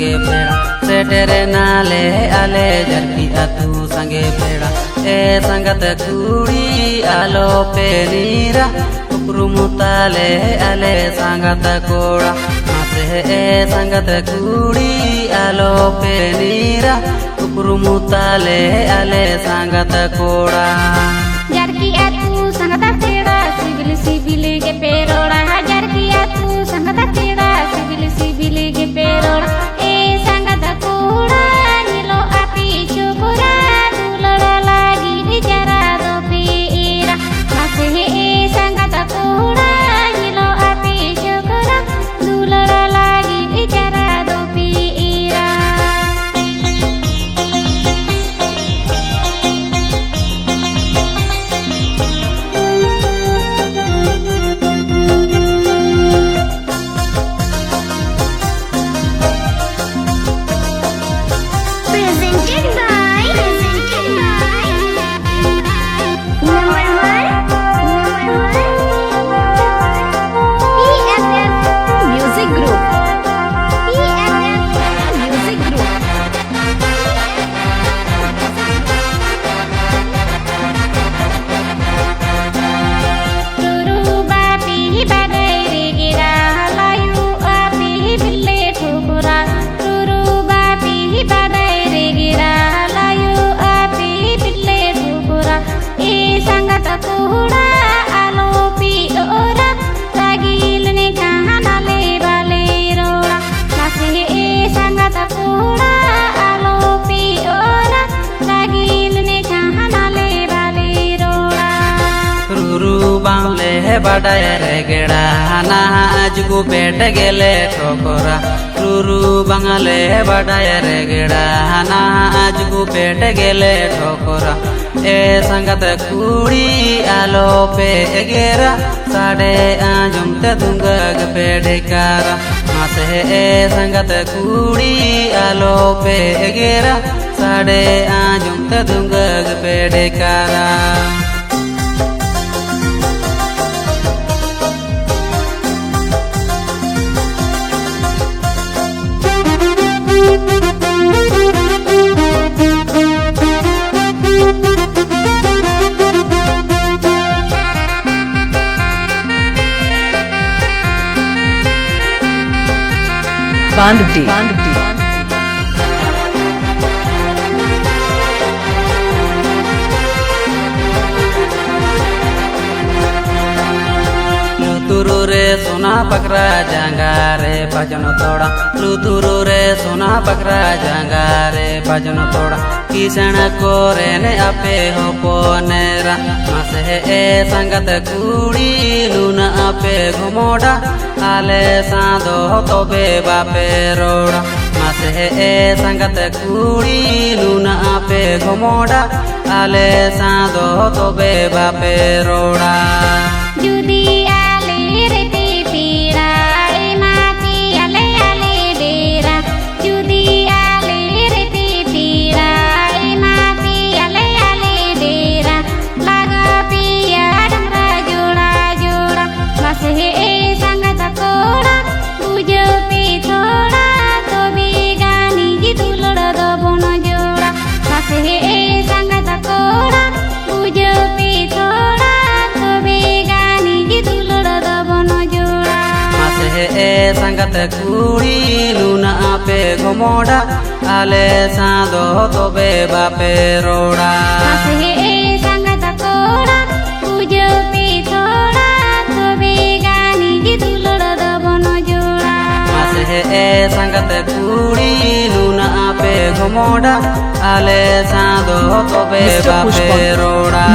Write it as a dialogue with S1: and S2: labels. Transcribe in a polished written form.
S1: संगे पेड़ा सेटेरे नाले आले जरकी अतु संगे पेड़ा ए संगत कुड़ी आलो पे नीरा उपरुमुताले आले संगत कोड़ा मासे ए संगत कुड़ी आलो पे नीरा उपरुमुताले आले संगत कोड़ा
S2: जरकी अतु संगत पेड़ा सिबिल सिबिल के पेरोड़ा जरकी अतु संगत पेड़ा सिबिल सिबिल के पेरोड़ा ए संगत कोड़ा नीलो अपी चुकुरा दुलड़ा लागी जरा दो पीरा मासे ए संगत कोड़ा नीलो अपी चुकुरा दुलड़ा लागी जरा दो पीरा
S1: बड़ाय रे गेड़ा ना आजगु पेट गेले ठोकरा रुरु बंगले बड़ाय रे गेड़ा ना आजगु पेट गेले ठोकरा ए संगत कुड़ी आलो पे गेरा साड़े आजुम ते दुंगग पे ढेकारा मासे ए संगत कुड़ी आलो पे गेरा साड़े आजुम ते दुंगग पे ढेकारा
S3: बांधटी
S1: लुतुरु रे सोना पकड़ा जांगा रे भजन तोड़ा लुतुरु रे सोना पकड़ा जांगा रे भजन तोड़ा किसण को रे ने आपे हो पोनेरा मासे ए संगत कुड़ी लूना आपे घुमोड़ा आले साधो तो बे बापे रोड़ा मासे ए संगत कुड़ी लूना आपे घुमोड़ा आले साधो तो बे बापे रोड़ा
S2: जुदी आले रे पीरा ए माती आले आले डेरा जुदी आले रे पीरा ए माती आले आले डेरा लगा पिया डमरा जोड़ा जोड़ा मासे ए संगत कोड़ा बुझो पी थोड़ा तो भी गानी जी दुलड़ा दो बोनो जोड़ा मासे ए संगत कोड़ा बुझो पी थोड़ा तो भी गानी जी दुलड़ा दो बोनो जोड़ा
S1: मासे ए संगत कुड़ी लूना आपे घुमोड़ा आले साधो तो बे बापे रोड़ा
S2: मासे ए संगत कोड़ा बुझो पी थोड़ा तो भी गानी जी दुलड़ा दो बोनो जोड़ा
S1: मासे ए संगत कुड़ी लूना आपे घुमोड़ा आले साधो तो बे बापे रोड़ा।